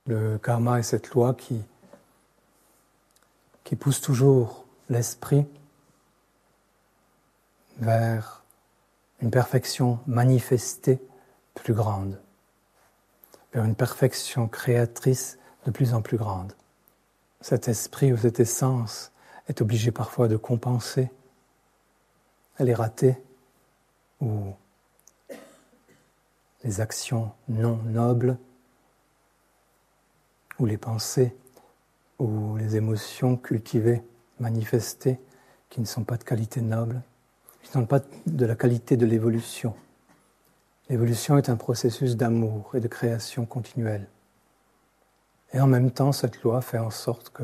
Le karma est cette loi qui pousse toujours l'esprit vers une perfection manifestée plus grande, vers une perfection créatrice de plus en plus grande. Cet esprit ou cette essence est obligé parfois de compenser les ratés ou les actions non nobles ou les pensées ou les émotions cultivées, manifestées, qui ne sont pas de qualité noble, qui ne sont pas de la qualité de l'évolution. L'évolution est un processus d'amour et de création continuelle. Et en même temps, cette loi fait en sorte que,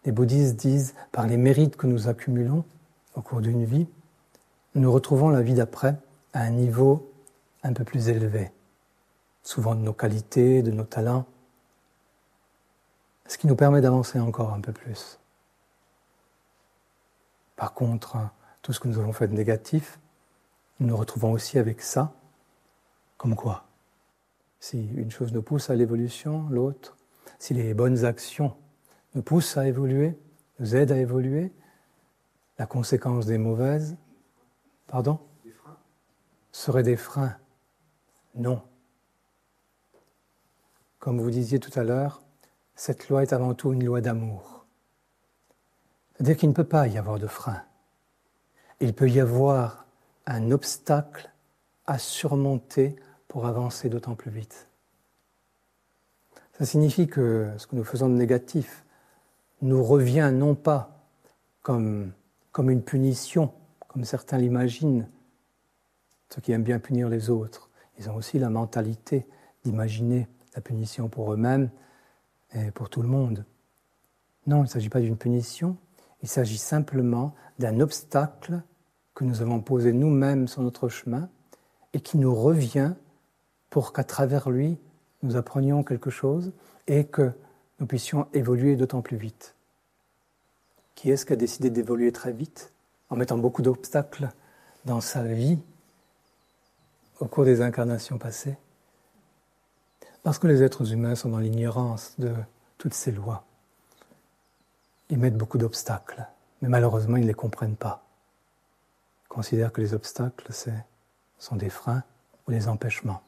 les bouddhistes disent, par les mérites que nous accumulons au cours d'une vie, nous retrouvons la vie d'après à un niveau un peu plus élevé, souvent de nos qualités, de nos talents, ce qui nous permet d'avancer encore un peu plus. Par contre, tout ce que nous avons fait de négatif, nous nous retrouvons aussi avec ça, comme quoi? Si une chose nous pousse à l'évolution, l'autre, si les bonnes actions nous poussent à évoluer, nous aident à évoluer, la conséquence des mauvaises, seraient des freins. Non. Comme vous disiez tout à l'heure, cette loi est avant tout une loi d'amour. C'est-à-dire qu'il ne peut pas y avoir de frein. Il peut y avoir un obstacle à surmonter pour avancer d'autant plus vite. Ça signifie que ce que nous faisons de négatif nous revient non pas comme une punition, comme certains l'imaginent, ceux qui aiment bien punir les autres. Ils ont aussi la mentalité d'imaginer la punition pour eux-mêmes et pour tout le monde. Non, il ne s'agit pas d'une punition, il s'agit simplement d'un obstacle que nous avons posé nous-mêmes sur notre chemin et qui nous revient pour qu'à travers lui, nous apprenions quelque chose et que nous puissions évoluer d'autant plus vite. Qui est-ce qui a décidé d'évoluer très vite, en mettant beaucoup d'obstacles dans sa vie au cours des incarnations passées? Parce que les êtres humains sont dans l'ignorance de toutes ces lois. Ils mettent beaucoup d'obstacles, mais malheureusement, ils ne les comprennent pas. Ils considèrent que les obstacles, sont des freins ou des empêchements.